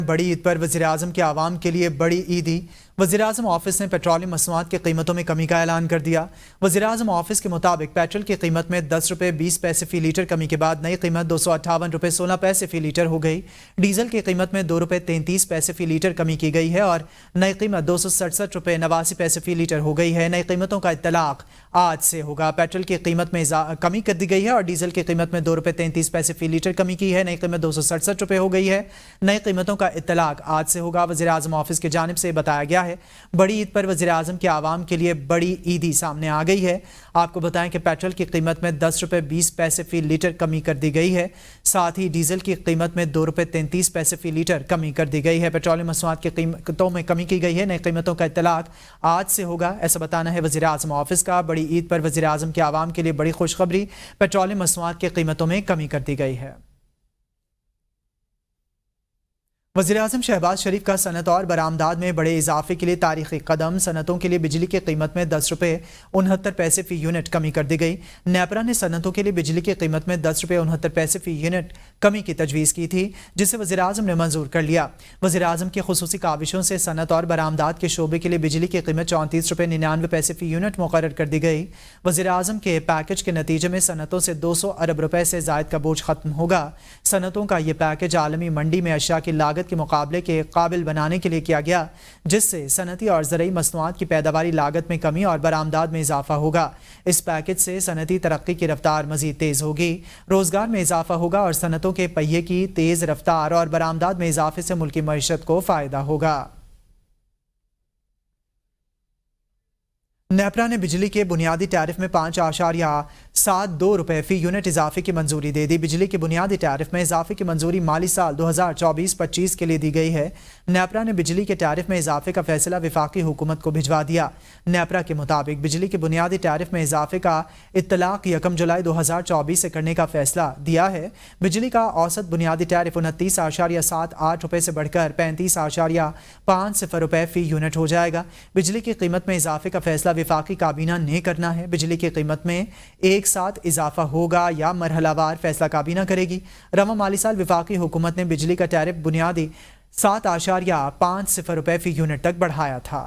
बड़ी ईद पर वज़ीर-ए-आज़म के आवाम के लिए बड़ी ईदी। वज़ीर-ए-आज़म ऑफिस ने पेट्रोलियम मसनूआत की कीमतों में कमी का ऐलान कर दिया। वज़ीर-ए-आज़म ऑफिस के मुताबिक पेट्रोल की कीमत में 10 रुपये 20 पैसे फ़ी लीटर कमी के बाद नई कीमत 258 रुपये 16 पैसे फ़ी लीटर हो गई। डीजल की कीमत में 2 रुपये 33 पैसे फ़ी लीटर कमी की गई है और नई कीमत 267 रुपये 89 पैसे फ़ी लीटर हो गई है। नई कीमतों का इत्तलाक आज से होगा। पेट्रोल की कीमत में कमी कर दी गई है और डीजल की कीमत में 2 रुपये 33 पैसे फ़ी लीटर कमी की है। नई कीमत 267 रुपये हो गई है। नई कीमतों का इत्तलाक आज से होगा। वज़ीर-ए-आज़म ऑफिस की जानिब से बताया गया है। बड़ी ईद पर वज़ीर-ए-आज़म के आवाम के लिए बड़ी ईदी सामने आ गई है। आपको बताएं कि पेट्रोल की कीमत में 10 रुपये 20 पैसे फ़ी लीटर कमी कर दी गई है। साथ ही डीजल की कीमत में 2 रुपये 33 पैसे फ़ी लीटर कमी कर दी गई है। पेट्रोलियम मसनूआत की कीमतों में कमी की गई है। नई कीमतों का इत्तलाक आज से होगा, ऐसा बताना है वज़ीर-ए-आज़म ऑफिस का। बड़ी ईद पर वज़ीर-ए-आज़म के आवाम के लिए बड़ी खुशखबरी, पेट्रोलियम मसनूआत की कीमतों में कमी कर दी गई है। वज़ीर-ए-आज़म शहबाज शरीफ का सनत और बरामदात में बड़े इजाफे के लिए तारीखी कदम। सनतों के लिए बिजली की कीमत में 10 रुपये 69 पैसे फ़ी यूनिट कमी कर दी गई। नेपरा ने सनतों के लिए बिजली की कीमत में 10 रुपये 69 पैसे फ़ी यूनिट कमी की तजवीज़ की थी, जिसे वज़ीर-ए-आज़म ने मंजूर कर लिया। वज़ीर-ए-आज़म की खुसूसी काविशों से सनत और बरामदात के शोबे के लिए बिजली की कीमत 34 रुपये 99 पैसे फ़ी यूनिट मुकर्रर कर दी गई। वज़ीर-ए-आज़म के पैकेज के नतीजे में सनतों से 200 अरब रुपये से ज़ायद का बोझ खत्म होगा। सनतों का ये पैकेज आलमी मंडी में अशिया की लागत के मुकाबले के काबिल बनाने के लिए किया गया, जिससे सनती और ज़रई मसनूआत की पैदावारी लागत में कमी और बरामदात में इजाफा होगा। इस पैकेज से सनती तरक्की की रफ्तार मजीद तेज़ होगी, रोज़गार में इजाफा होगा और सनतों के पहिए की तेज़ रफ्तार और बरामदात में इजाफे से मुल्की मईशत को फ़ायदा होगा। नेपरा ने बिजली के बुनियादी टैरिफ में 5.72 रुपये फ़ी यूनिट इजाफे की मंजूरी दे दी। बिजली के बुनियादी टैरिफ में इजाफे की मंजूरी माली साल 2024-25 के लिए दी गई है। नेपरा ने बिजली के टैरिफ में इजाफे का फैसला वफाकी हुकूमत को भिजवा दिया। नेपरा के मुताबिक बिजली के बुनियादी टैरिफ में इजाफे का इत्तलाक 1 जुलाई 2024 से करने का फैसला दिया है। बिजली का औसत बुनियादी टैरिफ 29.78 रुपये से बढ़कर 35.50 रुपये फ़ी यूनिट हो जाएगा। बिजली की कीमत में इजाफे का फैसला वफाकी काबीना ने करना है। बिजली की कीमत में एक साथ इजाफा होगा या मरहलावार फैसला काबीना करेगी। रवा माली साल वफाकी हुकूमत ने बिजली का टैरिफ बुनियादी 7.50 रुपये फ़ी यूनिट तक बढ़ाया था।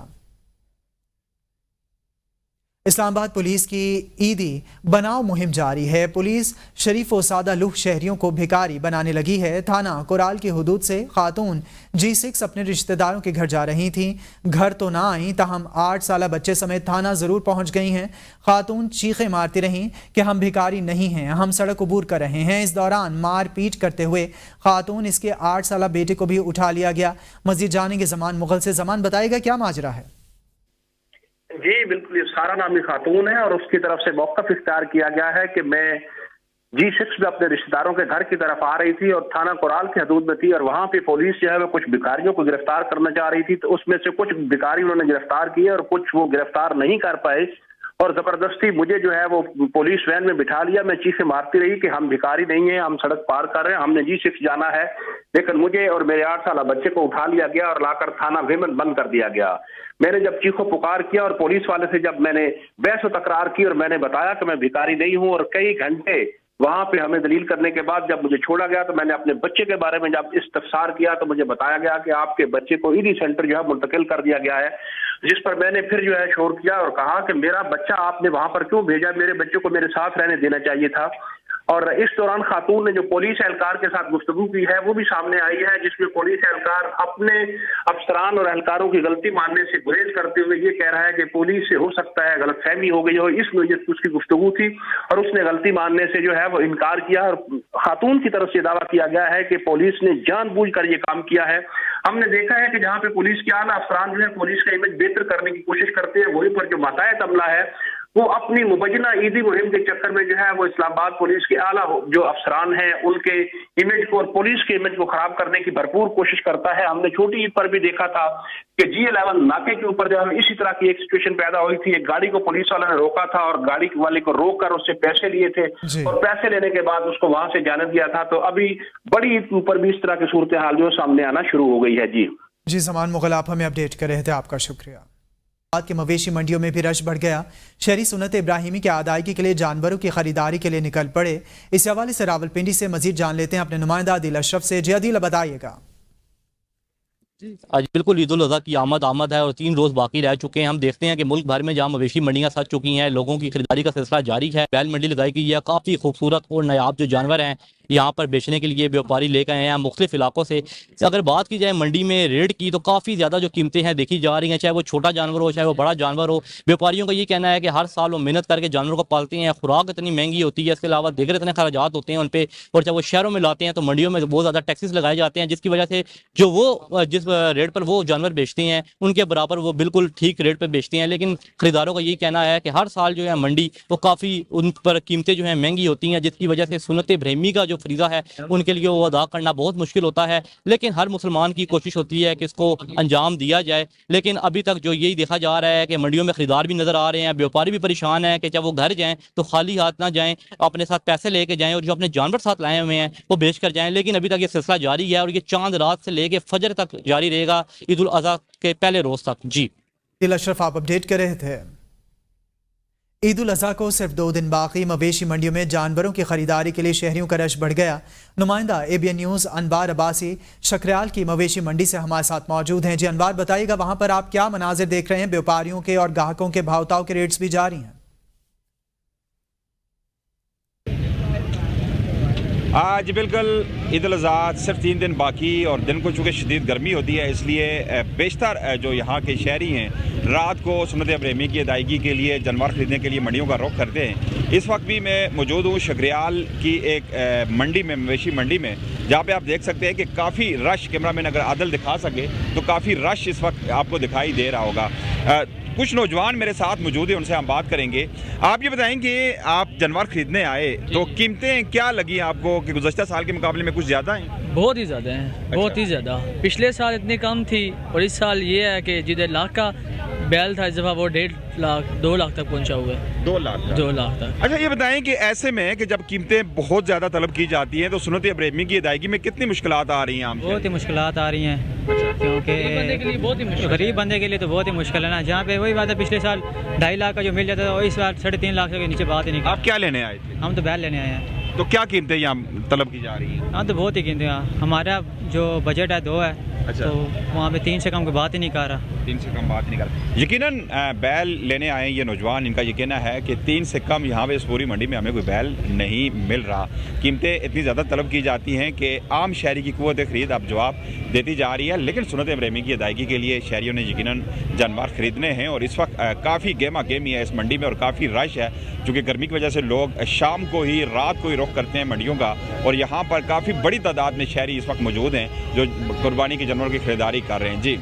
इस्लामाबाद पुलिस की ईदी बनाओ मुहिम जारी है। पुलिस शरीफ व सादा लुह शहरियों को भिखारी बनाने लगी है। थाना कोराल की हुदूद से खातून G6 अपने रिश्तेदारों के घर जा रही थीं। घर तो ना आई, ताहम 8 साल बच्चे समेत थाना ज़रूर पहुंच गई हैं। खातून चीखें मारती रहीं कि हम भिखारी नहीं हैं, हम सड़क अबूर कर रहे हैं। इस दौरान मार पीट करते हुए खातून इसके 8 साल बेटे को भी उठा लिया गया। मजीद जानेंगे ज़मान मुगल से। ज़मान, बताएगा क्या माजरा है? जी बिल्कुल, ये सारा नामी खातून है और उसकी तरफ से मौक़िफ़ इख्तियार किया गया है कि मैं G6 में अपने रिश्तेदारों के घर की तरफ आ रही थी और थाना कोराल की हदूद में थी और वहां पे पुलिस जो है वो कुछ भिखारियों को गिरफ्तार करना चाह रही थी। तो उसमें से कुछ भिखारी उन्होंने गिरफ्तार किए और कुछ वो गिरफ्तार नहीं कर पाए और जबरदस्ती मुझे जो है वो पुलिस वैन में बिठा लिया। मैं चीखें मारती रही कि हम भिखारी नहीं हैं, हम सड़क पार कर रहे हैं, हमने G6 जाना है। लेकिन मुझे और मेरे 8 साल बच्चे को उठा लिया गया और लाकर थाना वेमन बंद कर दिया गया। मैंने जब चीखो पुकार किया और पुलिस वाले से जब मैंने बहस व तकरार की और मैंने बताया कि मैं भिखारी नहीं हूं और कई घंटे वहां पे हमें दलील करने के बाद जब मुझे छोड़ा गया तो मैंने अपने बच्चे के बारे में जब इस्तफसार किया तो मुझे बताया गया कि आपके बच्चे को ईदी सेंटर जो है मुंतकिल कर दिया गया है। जिस पर मैंने फिर जो है शोर किया और कहा कि मेरा बच्चा आपने वहां पर क्यों भेजा, मेरे बच्चे को मेरे साथ रहने देना चाहिए था। और इस दौरान खातून ने जो पुलिस एहलकार के साथ गुफ्तगू की है वो भी सामने आई है, जिसमें पुलिस एहलकार अपने अफसरान और एहलकारों की गलती मानने से गुरेज करते हुए ये कह रहा है कि पुलिस से हो सकता है गलतफहमी हो गई हो, इस वजह से उसकी गुफ्तगू थी और उसने गलती मानने से जो है वो इनकार किया। और खातून की तरफ से दावा किया गया है कि पुलिस ने जानबूझकर ये काम किया है। हमने देखा है कि जहाँ पे पुलिस के आला अफसरान जो है पुलिस का इमेज बेहतर करने की कोशिश करते हैं, वहीं पर जो माताहत अमला है वो अपनी मुबजना ईदी मुहिम के चक्कर में जो है वो इस्लामाबाद पुलिस के आला जो अफसरान हैं उनके इमेज को और पुलिस के इमेज को खराब करने की भरपूर कोशिश करता है। हमने छोटी ईद पर भी देखा था कि G11 नाके के ऊपर जो है इसी तरह की एक सिचुएशन पैदा हुई थी। एक गाड़ी को पुलिस वाले ने रोका था और गाड़ी वाले को रोक कर उससे पैसे लिए थे और पैसे लेने के बाद उसको वहां से जाने दिया था। तो अभी बड़ी ईद के ऊपर भी इस तरह की सूरत हाल जो सामने आना शुरू हो गई है। जी ज़मान मुगल, आप हमें अपडेट कर रहे थे, आपका शुक्रिया। के मवेशी मंडियों में भी रश बढ़ गया। शहरी सुन्नत इब्राहिमी की अदायगी के लिए जानवरों की खरीदारी के लिए निकल पड़े। इस हवाले से रावलपिंडी से मजीद जान लेते हैं अपने नुमाइंदा आदिल अशरफ से। जी आदिल, बताइएगा। آج بالکل عید الاضحیٰ کی آمد ہے اور 3 روز باقی رہ چکے ہیں. ہم دیکھتے ہیں کہ ملک بھر میں جہاں مویشی منڈیاں سج چکی ہیں, لوگوں کی خریداری کا سلسلہ جاری ہے. بیل منڈی لگائی گئی ہے, کافی خوبصورت اور نایاب جو جانور ہیں یہاں پر بیچنے کے لیے بیوپاری لے کے آئے ہیں مختلف علاقوں سے. اگر بات کی جائے منڈی میں ریٹ کی تو کافی زیادہ جو قیمتیں ہیں دیکھی جا رہی ہیں, چاہے وہ چھوٹا جانور ہو چاہے وہ بڑا جانور ہو. بیوپاریوں کا یہ کہنا ہے کہ ہر سال وہ محنت کر کے جانور کو پالتے ہیں, خوراک اتنی مہنگی ہوتی ہے, اس کے علاوہ دیگر اتنے خراجات ہوتے ہیں ان پہ, اور جب وہ شہروں میں لاتے ہیں تو منڈیوں میں بہت زیادہ ٹیکسز لگائے جاتے ہیں, جس کی وجہ سے جو وہ جس ریٹ پر وہ جانور بیچتے ہیں ان کے برابر وہ بالکل ٹھیک ریٹ پہ بیچتے ہیں. لیکن خریداروں کا یہی کہنا ہے کہ ہر سال جو ہے منڈی وہ کافی ان پر قیمتیں جو ہیں مہنگی ہوتی ہیں, جس کی وجہ سے سنت ابراہیمی کا جو فریضہ ہے ان کے لیے وہ ادا کرنا بہت مشکل ہوتا ہے. لیکن ہر مسلمان کی کوشش ہوتی ہے کہ اس کو انجام دیا جائے. لیکن ابھی تک جو یہی دیکھا جا رہا ہے کہ منڈیوں میں خریدار بھی نظر آ رہے ہیں, بیوپاری بھی پریشان ہیں کہ جب وہ گھر جائیں تو خالی ہاتھ نہ جائیں, اپنے ساتھ پیسے لے کے جائیں اور جو اپنے جانور ساتھ لائے ہوئے ہیں وہ بیچ کر جائیں. لیکن ابھی تک یہ سلسلہ جاری ہے اور یہ چاند رات سے لے کے فجر تک جاری رہے گا, عید الاضحیٰ کے پہلے روز تک. جی اشرف آپ اپڈیٹ کر رہے تھے. عید الاضحیٰ کو صرف 2 دن باقی, مویشی منڈیوں میں جانوروں کی خریداری کے لیے شہریوں کا رش بڑھ گیا. نمائندہ ABN نیوز انوار عباسی شکریال کی مویشی منڈی سے ہمارے ساتھ موجود ہیں. جی انوار, بتائیے گا وہاں پر آپ کیا مناظر دیکھ رہے ہیں؟ بیوپاریوں کے اور گاہکوں کے بھاؤ تاؤ کے ریٹس بھی جاری ہیں. آج بالکل عید الاضحیٰ صرف 3 دن باقی, اور دن کو چونکہ شدید گرمی ہوتی ہے اس لیے بیشتر جو یہاں کے شہری ہیں رات کو سنت ابراہیمی کی ادائیگی کے لیے جانور خریدنے کے لیے منڈیوں کا رخ کرتے ہیں. اس وقت بھی میں موجود ہوں شکریال کی ایک منڈی میں, مویشی منڈی میں, جہاں پہ آپ دیکھ سکتے ہیں کہ کافی رش, کیمرہ مین اگر عادل دکھا سکے تو کافی رش اس وقت آپ کو دکھائی دے رہا ہوگا. کچھ نوجوان میرے ساتھ موجود ہیں, ان سے ہم بات کریں گے. آپ یہ بتائیں کہ آپ جانور خریدنے آئے تو قیمتیں کیا لگی آپ کو, کہ گزشتہ سال کے مقابلے میں کچھ زیادہ ہیں؟ بہت ہی زیادہ ہیں, بہت ہی زیادہ. پچھلے سال اتنی کم تھی اور اس سال یہ ہے کہ جدھر لاکھ کا بیل تھا اس دفعہ وہ 1.5 لاکھ 2 لاکھ تک پہنچا ہوا ہے. 2 لاکھ 2 لاکھ تک. اچھا یہ بتائیں کہ ایسے میں کہ جب قیمتیں بہت زیادہ طلب کی جاتی ہیں تو سنت ابراہیمی کی ادائیگی میں کتنی مشکلات آ رہی ہیں عام سے؟ بہت ہی مشکلات آ رہی ہیں, کیونکہ غریب بندے کے لیے تو بہت ہی مشکل ہے نا. جہاں پہ وہی بات ہے, پچھلے سال 2.5 لاکھ کا جو مل جاتا تھا اس بار 3.5 لاکھ کے نیچے بات ہی نہیں. آپ کیا لینے آئے تھے؟ ہم تو بیل لینے آئے ہیں. تو کیا قیمتیں یہاں طلب کی جا رہی ہیں؟ ہاں تو بہت ہی قیمتیں. ہمارا جو بجٹ ہے 2 ہے, اچھا. تو وہاں پہ 3 سے کم کی بات ہی نہیں کر رہا. 3 سے کم بات نہیں کر رہا. یقیناً بیل لینے آئے یہ نوجوان, ان کا یہ کہنا ہے کہ 3 سے کم یہاں پہ اس پوری منڈی میں ہمیں کوئی بیل نہیں مل رہا. قیمتیں اتنی زیادہ طلب کی جاتی ہیں کہ عام شہری کی قوت خرید اب جواب دیتی جا رہی ہے. لیکن سنت ابراہیمی کی ادائیگی کے لیے شہریوں نے یقیناً جانور خریدنے ہیں, اور اس وقت کافی گہما گہمی ہے اس منڈی میں اور کافی رش ہے, چونکہ گرمی کی وجہ سے لوگ شام کو ہی رات کو ہی رخ کرتے ہیں منڈیوں کا. اور یہاں پر کافی بڑی تعداد میں شہری اس وقت موجود ہیں جو قربانی کے جانوروں کی خریداری کر رہے ہیں. جی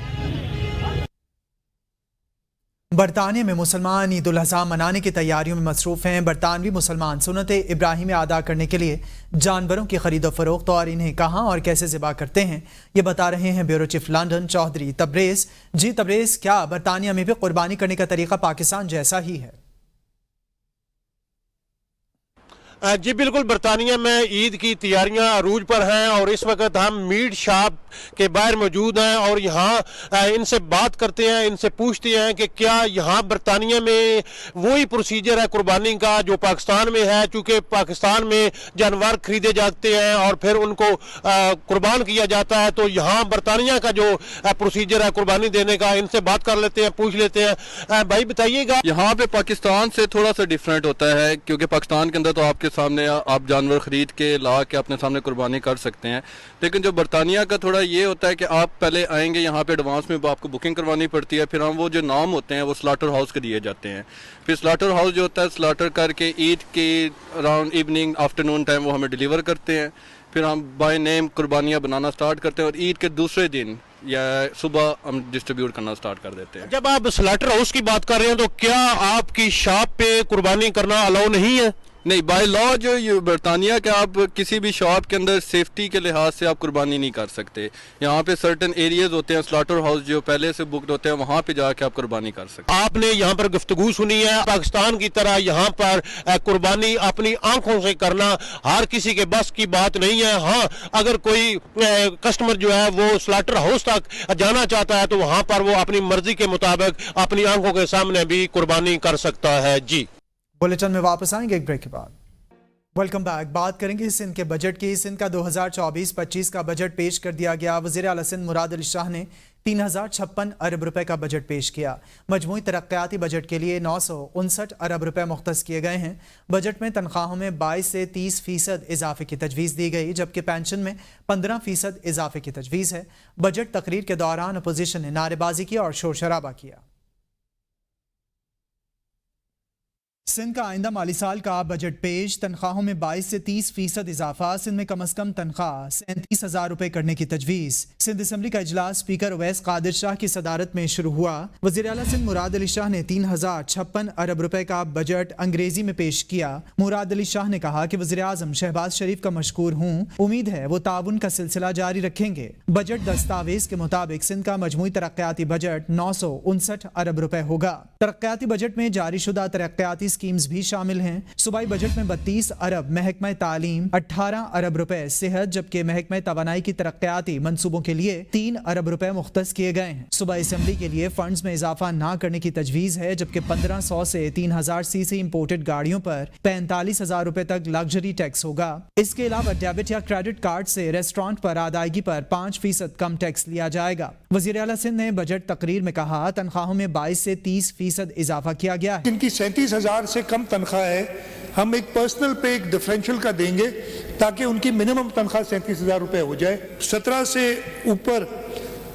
برطانیہ میں مسلمان عید الاضحیٰ منانے کی تیاریوں میں مصروف ہیں. برطانوی مسلمان سنت ابراہیمی ادا کرنے کے لیے جانوروں کی خرید و فروخت اور انہیں کہاں اور کیسے ذبح کرتے ہیں یہ بتا رہے ہیں bureau chief London Chaudhry Tabriz. جی تبریز, کیا برطانیہ میں بھی قربانی کرنے کا طریقہ پاکستان جیسا ہی ہے؟ جی بالکل, برطانیہ میں عید کی تیاریاں عروج پر ہیں اور اس وقت ہم میٹ شاپ کے باہر موجود ہیں اور یہاں ان سے بات کرتے ہیں, ان سے پوچھتے ہیں کہ کیا یہاں برطانیہ میں وہی پروسیجر ہے قربانی کا جو پاکستان میں ہے, چونکہ پاکستان میں جانور خریدے جاتے ہیں اور پھر ان کو قربان کیا جاتا ہے, تو یہاں برطانیہ کا جو پروسیجر ہے قربانی دینے کا, ان سے بات کر لیتے ہیں, پوچھ لیتے ہیں. بھائی بتائیے گا, یہاں پہ پاکستان سے تھوڑا سا ڈیفرنٹ ہوتا ہے, کیونکہ پاکستان کے اندر تو آپ کے سامنے آپ جانور خرید کے لا کے اپنے سامنے قربانی کر سکتے ہیں. لیکن جو برطانیہ کا تھوڑا یہ ہوتا ہے کہ آپ پہلے آئیں گے یہاں پہ ایڈوانس میں آپ کو بکنگ کروانی پڑتی ہے, پھر ہم وہ جو نام ہوتے ہیں وہ سلاٹر ہاؤس کے دیے جاتے ہیں. پھر سلاٹر ہاؤس جو ہوتا ہے سلاٹر کر کے عید کے اراؤنڈ ایوننگ آفٹرنون ٹائم وہ ہمیں ڈیلیور کرتے ہیں. پھر ہم بائی نیم قربانیاں بنانا سٹارٹ کرتے ہیں اور عید کے دوسرے دن یا صبح ہم ڈسٹریبیوٹ کرنا سٹارٹ کر دیتے ہیں. جب آپ سلاٹر ہاؤس کی بات کر رہے ہیں تو کیا آپ کی شاپ پہ قربانی کرنا الاؤ نہیں ہے؟ نہیں, بائی لا جو یہ برطانیہ کے آپ کسی بھی شاپ کے اندر سیفٹی کے لحاظ سے آپ قربانی نہیں کر سکتے. یہاں پہ سرٹن ایریاز ہوتے ہیں سلاٹر ہاؤس جو پہلے سے بکڈ ہوتے ہیں, وہاں پہ جا کے آپ قربانی کر سکتے ہیں. آپ نے یہاں پر گفتگو سنی ہے, پاکستان کی طرح یہاں پر قربانی اپنی آنکھوں سے کرنا ہر کسی کے بس کی بات نہیں ہے. ہاں اگر کوئی کسٹمر جو ہے وہ سلاٹر ہاؤس تک جانا چاہتا ہے تو وہاں پر وہ اپنی مرضی کے مطابق اپنی آنکھوں کے سامنے بھی قربانی کر سکتا ہے. جی بلیٹن میں واپس آئیں گے ایک بریک کے بعد. Welcome back. बात करेंगे सिंध के बजट की। सिंध का 2024-25 का बजट पेश कर दिया गया। वज़ीर आला सिंध मुराद अली शाह ने 3056 अरब रुपए का बजट पेश किया। मजमूई तरक्याती बजट के लिए 959 अरब रुपए मुख्तस किए गए हैं। बजट में तनख्वाहों में 22 से 30% इजाफे की तजवीज़ दी गई, जबकि पेंशन में 15% इजाफे की तजवीज़ है। बजट तकरीर के दौरान अपोजिशन ने नारेबाजी की और शोर शराबा किया। सिंध का आइंदा माली साल का बजट पेश। तनख्वाहों में 22 से 30% इजाफा। सिंध में कम अज कम तनख्वाह 37,000 रुपए करने की तजवीज़। सिंध असम्बली का इजलास स्पीकर उवैस कादिर शाह की सदारत में शुरू हुआ। वज़ीर आला सिंध मुराद अली शाह ने 3056 अरब रुपए का बजट अंग्रेजी में पेश किया। मुराद अली शाह ने कहा कि वज़ीर आज़म शहबाज शरीफ का मशकूर हूँ, उम्मीद है वो ताउन का सिलसिला जारी रखेंगे। बजट दस्तावेज के मुताबिक सिंध का मजमूई तरक्याती बजट 959 अरब रुपए होगा। तरक्याती बजट में जारी शुदा तरक्याती स्कीम्स भी शामिल हैं। सूबाई बजट में 32 अरब महकमा तालीम, 18 अरब रुपए सेहत, जबकि महकमा तवानाई की तरक्याती मंसूबों के लिए 3 अरब रुपए मुख्तस किए गए हैं। सूबाई असम्बली के लिए फंड्स में इजाफा न करने की तजवीज़ है, जबकि 1500 से 3000 सीसी इम्पोर्टेड गाड़ियों पर 45,000 रुपए तक लग्जरी टैक्स होगा। इसके अलावा डेबिट या क्रेडिट कार्ड से रेस्टोरेंट पर अदायगी पर 5% कम टैक्स लिया जाएगा। वज़ीर आला सिंध ने बजट तकरीर में कहा, तनख्वाहों में 22 से 30% इजाफा किया गया है। जिनकी 37,000 से कम तनख्वाह है, हम एक पर्सनल पे एक डिफरेंशियल का देंगे ताकि उनकी मिनिमम तनख्वाह 37,000 रुपए हो जाए। 17 से ऊपर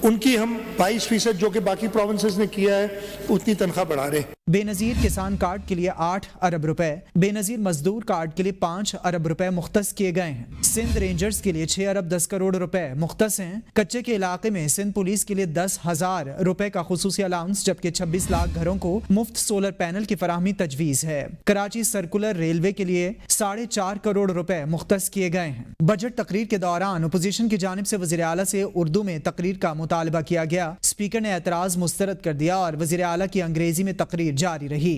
उनकी हम 22% जो कि बाकी प्रोविंसेस ने किया है उतनी तनख्वाह बढ़ा रहे हैं। बेनजीर किसान कार्ड के लिए 8 अरब रुपए, बेनजीर मजदूर कार्ड के लिए 5 अरब रुपए मुख्तस किए गए हैं। सिंध रेंजर्स के लिए 6 अरब 10 करोड़ रुपए मुख्तस हैं। कच्चे के इलाके में सिंध पुलिस के लिए 10,000 रुपए का खुसूसी अलाउंस, जबकि 26 लाख घरों को मुफ्त सोलर पैनल की फराहमी तजवीज़ है। कराची सर्कुलर रेलवे के लिए 4.5 करोड़ रुपए मुख्तस किए गए हैं। बजट तकरीर के दौरान अपोजिशन की जानिब से वज़ीर आला से उर्दू में तकरीर का मुतालबा किया गया। स्पीकर ने एतराज़ मुस्तरद कर दिया और वज़ीर आला की अंग्रेजी में तकरीर जारी रही।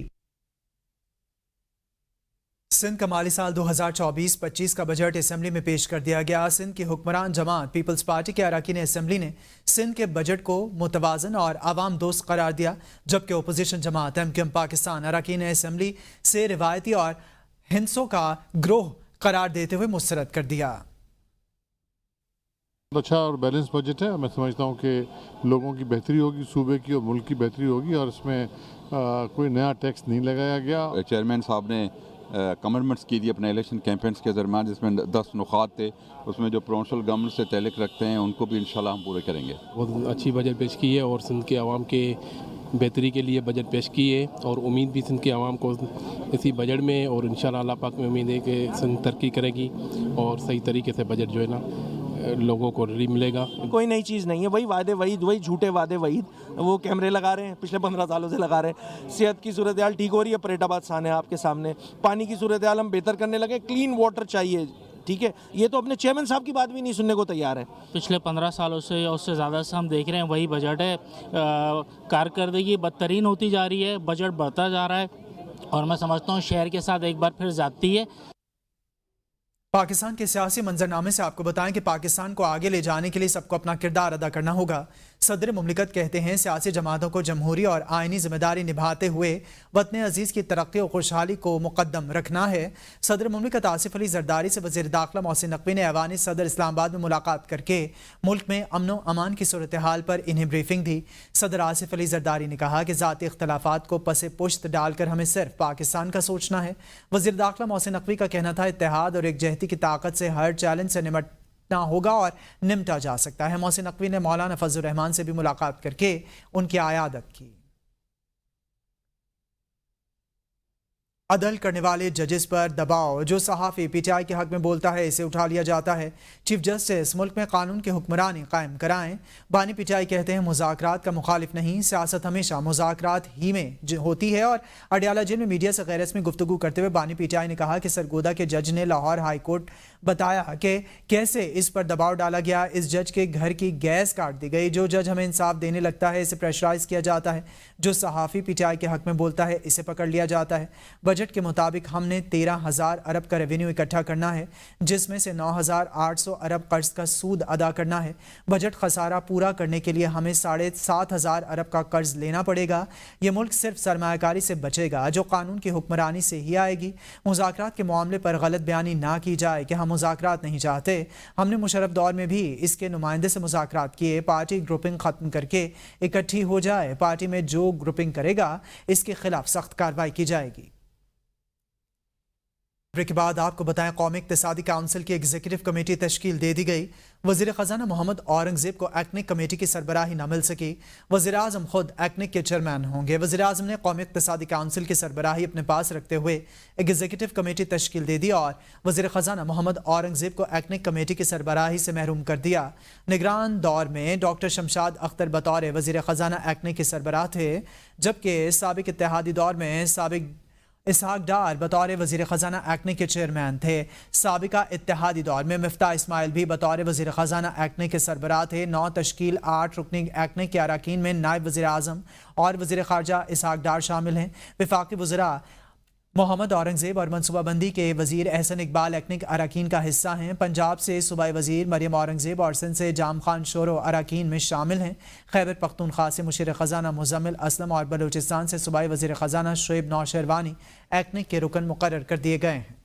सिंध का माली साल 2024-25 का बजट असम्बली में पेश कर दिया गया। सिंध की हुक्मरान जमात पीपल्स पार्टी के अरकान असम्बली ने सिंध के बजट को मुतवाज़न और आवाम दोस्त करार दिया, जबकि अपोजिशन जमात MQM पाकिस्तान अरकान असम्बली से रिवायती और हिंसों का ग्रोह करार देते हुए मुस्तरद कर दिया। अच्छा और बैलेंस बजट है। मैं समझता हूँ कि लोगों की बेहतरी होगी, सूबे की और मुल्क की बेहतरी होगी, और इसमें कोई नया टैक्स नहीं लगाया गया। चेयरमैन साहब ने कमिटमेंट्स की थी अपने इलेक्शन कैंपेन्स के दरमियान, जिसमें 10 नुकात थे, उसमें जो प्रोविंशियल गवर्नमेंट से ताल्लुक़ रखते हैं उनको भी इंशाल्लाह हम पूरे करेंगे। बहुत अच्छी बजट पेश की है और सिंध के आवाम के बेहतरी के लिए बजट पेश की है, और उम्मीद भी सिंध के आवाम को इसी बजट में, और इंशाल्लाह अल्लाह पाक में उम्मीद है कि सिंध तरक्की करेगी और सही तरीके से बजट जो है ना लोगों को रिलीफ मिलेगा। कोई नई चीज़ नहीं है, वही वादे वहीद, वही झूठे वादे वहीद। वो कैमरे लगा रहे हैं, पिछले 15 सालों से लगा रहे हैं। सेहत की सूरत हाल ठीक हो रही है, परेटाबाद सान है आपके सामने। पानी की सूरत हाल हम बेहतर करने लगे, क्लीन वाटर चाहिए, ठीक है। ये तो अपने चेयरमैन साहब की बात भी नहीं सुनने को तैयार है। पिछले 15 सालों से या उससे ज़्यादा से हम देख रहे हैं वही बजट है। कारकर्दगी बदतरीन होती जा रही है, बजट बढ़ता जा रहा है, और मैं समझता हूँ शहर के साथ एक बार फिर ज़्यादती है। पाकिस्तान के सियासी मंजरनामे से आपको बताएं कि पाकिस्तान को आगे ले जाने के लिए सबको अपना किरदार अदा करना होगा। सदर मुमलिकत कहते हैं सियासी जमातों को जमहूरी और आइनी जिम्मेदारी निभाते हुए वतन अजीज़ की तरक्की और खुशहाली को मुकद्दम रखना है। सदर मुमलिकत आसिफ अली जरदारी से वज़ीर दाखिला मोहसिन नकवी ने ऐवान सदर इस्लामाबाद में मुलाकात करके मुल्क में अमन व अमान की सूरत हाल पर इन्हें ब्रीफिंग दी। सदर आसिफ अली जरदारी ने कहा कि ज़ाती इख्तलाफात को पसे पुश्त डालकर हमें सिर्फ पाकिस्तान का सोचना है। वज़ीर दाखिला मोहसिन नकवी का कहना था इत्तेहाद और एकजहती की ताकत से हर चैलेंज से निपटना होगा और निपटा जा सकता है। मोहसिन नकवी ने मौलाना फजलुर रहमान से भी मुलाकात करके उनकी आयादत की। अदल करने वाले जजेस पर दबाव, जो सहाफ़ी PTI के हक में बोलता है इसे उठा लिया जाता है। चीफ जस्टिस मुल्क में कानून की हुक्मरानी कायम कराएं। बानी PTI कहते हैं मुज़ाकरात का मुखालिफ नहीं, सियासत हमेशा मुज़ाकरात ही में होती है। और अडयाला जेल में मीडिया से गैर रस्मी गुफ्तगू करते हुए बानी PTI ने कहा कि सरगोदा के जज ने लाहौर हाई कोर्ट बताया कि कैसे इस पर दबाव डाला गया। इस जज के घर की गैस काट दी गई। जो जज हमें इंसाफ देने लगता है इसे प्रेशराइज किया जाता है। जो सहाफ़ी PTI के हक में बोलता है इसे पकड़ लिया जाता है। बजट के मुताबिक हमने 13,000 अरब का रेवेन्यू इकट्ठा करना है, जिसमें से 9,800 अरब कर्ज का सूद अदा करना है। बजट खसारा पूरा करने के लिए हमें 7,500 अरब का कर्ज लेना पड़ेगा। ये मुल्क सिर्फ सरमायाकारी से बचेगा जो कानून की हुक्मरानी से ही आएगी। मुज़ाकरात के मामले पर गलत बयानी ना की जाए कि हम मुज़ाकरात नहीं चाहते। हमने मुशर्रफ दौर में भी इसके नुमाइंदे से मुज़ाकरात किए। पार्टी ग्रुपिंग ख़त्म करके इकट्ठी हो जाए। पार्टी में जो ग्रुपिंग करेगा इसके खिलाफ सख्त कार्रवाई की जाएगी। ब्रेक के बाद आपको बताएं, कौमी इक़्तिसादी काउंसिल की एग्जीक्यूटिव कमेटी तश्कील दे दी गई। वज़ीर ख़जाना मोहम्मद औरंगज़ेब को एक्निक कमेटी की सरबराही न मिल सकी। वज़ीर आज़म खुद एक्निक के चेयरमैन होंगे। वज़ीर आज़म ने कौमी इक़्तिसादी काउंसिल की सरबराही अपने पास रखते हुए एग्जीक्यूटिव कमेटी तश्कील दे दी और वज़ीर ख़जाना मोहम्मद औरंगज़ेब को एक्निक कमेटी की सरबराही से महरूम कर दिया। निगरान दौर में डॉक्टर शमशाद अख्तर बतौर वज़ीर ख़जाना एक्निक के सरबराह थे, जबकि साबिक इत्तेहादी दौर में साबिक इसहाक डार बतौर वज़ीर ख़जाना एक्निक के चेयरमैन थे। साबिका इत्तेहादी दौर में मिफ्ता इस्माइल भी बतौर वज़ीर ख़जाना एक्निक के सरबराह थे। 9 तश्कील 8 रुकनी एक्निक के अरकान में नायब वज़ीर आज़म और वज़ीर ख़ारजा इसहाक डार शामिल हैं। वफाकी वज़रा मोहम्मद औरंगज़ेब और मनसूबाबंदी के वज़ीर एहसन इकबाल एक्निक अरकान का हिस्सा हैं। पंजाब से सूबाई वज़ीर मरियम औरंगज़ेब और सिंध से जाम खान शोरो अरकान में शामिल हैं। खैबर पख्तूनख्वा से मुशीर ख़जाना मुज़म्मिल असलम और बलूचिस्तान से सूबाई वज़ीर ख़जाना शुएब नौशेरवानी एक्निक के रुकन मुकर्रर कर दिए गए हैं।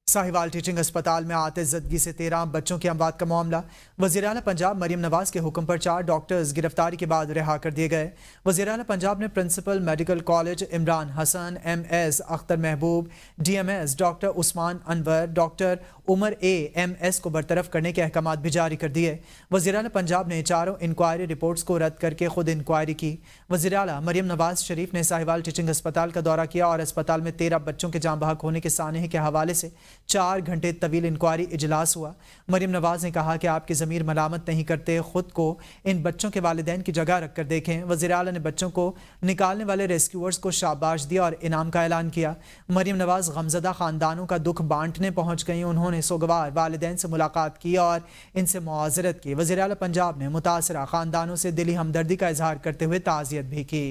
साहिवाल टीचिंग अस्पताल में आतिशज़दगी से 13 बच्चों की अमवात का मामला। वज़ीर आला पंजाब मरियम नवाज़ के हुक्म पर 4 डॉक्टर्स गिरफ्तारी के बाद रिहा कर दिए गए। वज़ीर आला पंजाब ने principal medical college Imran Hasan, MS Akhtar Mahboob, DMS doctor Usman Anwar, doctor Umar MS को बरतरफ करने के अहकाम भी जारी कर दिए। वज़ीर आला पंजाब ने चारों इंक्वायरी रिपोर्ट्स को रद्द करके खुद इंक्वायरी की। वज़ीर आला मरियम नवाज़ शरीफ ने साहिवाल टीचिंग अस्पताल का दौरा किया और अस्पताल में 13 बच्चों के जाँ बहक होने के सानहे के हवाले से 4 घंटे तवील इंक्वायरी इजलास हुआ। मरियम नवाज़ ने कहा कि आपकी ज़मीर मलामत नहीं करते, खुद को इन बच्चों के वालिदैन की जगह रख कर देखें। वज़ीर आला ने बच्चों को निकालने वाले रेस्क्यूअर्स को शाबाश दिया और इनाम का ऐलान किया। मरियम नवाज़ गमज़दा ख़ानदानों का दुख बांटने पहुँच गई। उन्होंने सोगवार वालिदैन से मुलाकात की और इनसे मुआज़रत की। वज़ीर आला पंजाब ने मुतासरा ख़ानदानों से दिली हमदर्दी का इजहार करते हुए ताज़ियत भी की।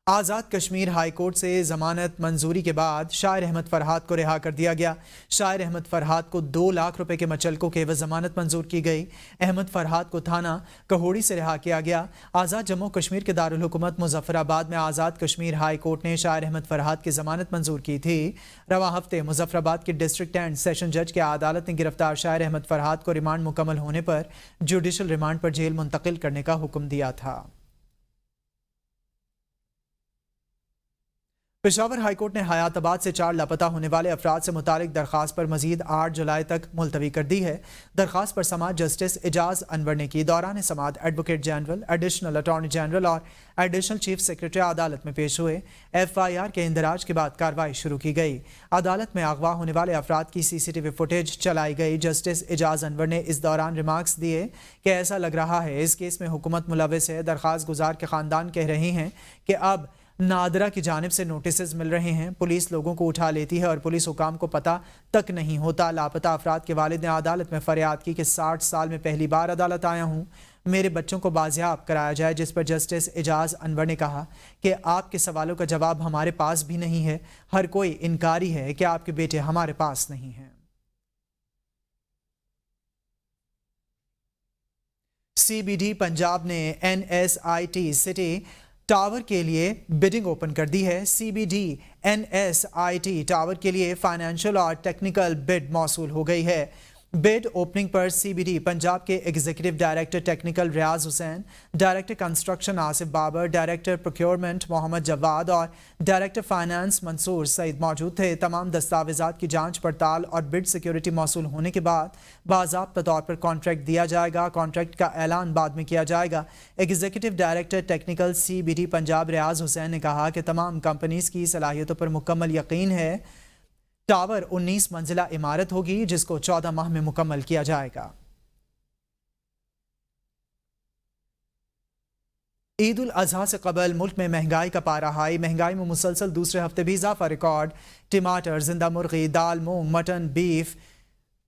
आज़ाद कश्मीर हाई कोर्ट से ज़मानत मंजूरी के बाद शायर अहमद फरहाद को रिहा कर दिया गया। शायर अहमद फरहाद को 2 लाख रुपए के मचलकों के एवज़ ज़मानत मंजूर की गई। अहमद फरहाद को थाना कहोड़ी से रिहा किया गया। आज़ाद जम्मू कश्मीर के दारुल हुकूमत मुजफ्फराबाद में आज़ाद कश्मीर हाई कोर्ट ने शायर अहमद फरहाद की ज़मानत मंजूर की थी। रवां हफ्ते मुजफ्फराबाद के डिस्ट्रिक्ट एंड सेशन जज की अदालत ने गिरफ्तार शायर अहमद फरहाद को रिमांड मुकम्मल होने पर जुडिशल रिमांड पर जेल मुंतकिल करने का हुक्म दिया था। पेशावर हाईकोर्ट ने हयाताबाद से 4 लापता होने वाले अफराद से मुतालिक दरख्वास्त पर मजीद 8 जुलाई तक मुलतवी कर दी है। दरख्वास्त पर समाअत जस्टिस एजाज अनवर ने की। दौरान समाअत advocate general, additional attorney general और एडिशनल चीफ सेक्रेटरी अदालत में पेश हुए। FIR के इंदराज के बाद कार्रवाई शुरू की गई। अदालत में अगवा होने वाले अफराद की CCTV फुटेज चलाई गई। जस्टिस एजाज अनवर ने इस दौरान रिमार्क्स दिए कि ऐसा लग रहा है इस केस में हुकूमत मुलविस है। दरख्वास्त गुजार के ख़ानदान कह रहे हैं कि अब नादरा की जानिब से नोटिस मिल रहे हैं। पुलिस लोगों को उठा लेती है और पुलिस हुकाम को पता तक नहीं होता। लापता अफराद के वालिद ने अदालत में फरियाद की कि 60 साल में पहली बार अदालत आया हूँ, मेरे बच्चों को बाजियाब कराया जाए। जिस पर जस्टिस एजाज अनवर ने कहा कि आपके सवालों का जवाब हमारे पास भी नहीं है। हर कोई इनकारी है कि आपके बेटे हमारे पास नहीं हैं। CBD पंजाब ने NSIT सिटी टावर के लिए बिडिंग ओपन कर दी है। CBD NSIT टावर के लिए फाइनेंशियल और टेक्निकल बिड मौसूल हो गई है। बिड ओपनिंग पर CBD पंजाब के executive director technical Riaz Hussain, director construction Asif Babar, director procurement Mohammad Jawad और डायरेक्टर फाइनेंस मंसूर सईद मौजूद थे। तमाम दस्तावेजात की जांच पड़ताल और बिड सिक्योरिटी मौसूल होने के बाद बाज़ाब्ता तौर पर कॉन्ट्रैक्ट दिया जाएगा। कॉन्ट्रैक्ट का ऐलान बाद में किया जाएगा। Executive director technical CBD Punjab Riaz Hussain ने कहा कि तमाम कंपनीज की सलाहियतों पर मुकम्मल यकीन है। टावर 19 मंजिला इमारत होगी जिसको 14 माह में मुकम्मल किया जाएगा। ईद उल अजहा से कबल मुल्क में महंगाई का पारा हाई। महंगाई में मुसलसल दूसरे हफ्ते भी इजाफा रिकॉर्ड। टमाटर, जिंदा मुर्गी, दाल, मूंग, मटन, बीफ,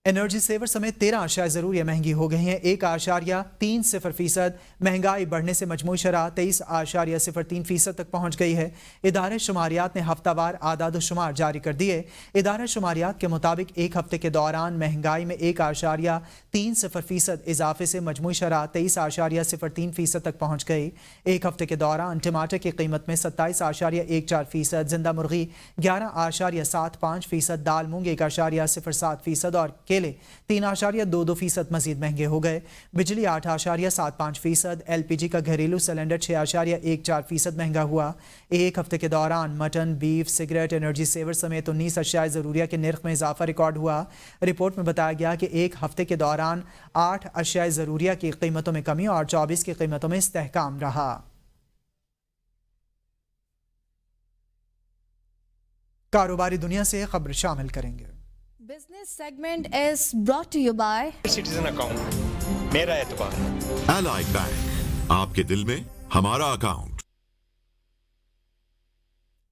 एनर्जी सेवर समेत 13 अशिया ज़रूरियाँ महंगी हो गई हैं। 1.30% महंगाई बढ़ने से मजमूई शरह 23.03% तक पहुँच गई है। इदारे शुमारियात ने हफ्तावार आदाद शुमार जारी कर दिए। इदारा शुमारियात के मुताबिक एक हफ्ते के दौरान महंगाई में 1.30% इजाफे से मजमूई शरह 23.03% तक पहुँच गई। एक हफ्ते के दौरान टमाटर की कीमत में 27.14%, जिंदा मुर्गी 11.75%, दाल मूंग 1.07% और केले 3.22% मजीद महंगे हो गए। बिजली 8.75%, LPG का घरेलू सिलेंडर 6.14% महंगा हुआ। एक हफ्ते के दौरान mutton, beef, cigarette, energy saver समेत 19 अशिया ज़रूरिया के नर्ख में इजाफा रिकॉर्ड हुआ। रिपोर्ट में बताया गया कि एक हफ्ते के दौरान 8 अशिया ज़रूरिया की कीमतों में कमी और 24 की कीमतों में इस्तेहकाम रहा। कारोबारी दुनिया से खबर शामिल करेंगे। Business segment is brought to you by citizen account, मेरा एतबार। Allied Bank, आपके दिल में हमारा account.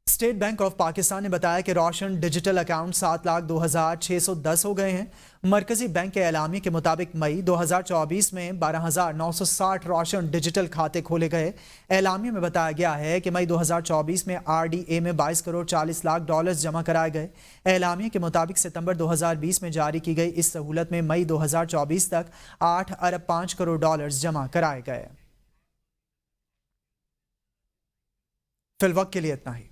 State bank of Pakistan ने बताया कि रोशन डिजिटल अकाउंट 7,02,610 हो गए हैं। मरकजी बैंक के एलामी के मुताबिक मई 2024 में 12,960 रोशन डिजिटल खाते खोले गए। एलामी में बताया गया है कि मई 2024 में RDA में 22 करोड़ 40 लाख डॉलर जमा कराए गए। एलामी के मुताबिक सितंबर 2020 में जारी की गई इस सहूलत में मई 2024 तक 8 अरब 5 करोड़ डॉलर जमा कराए गए। फिलवक्त के लिए इतना ही।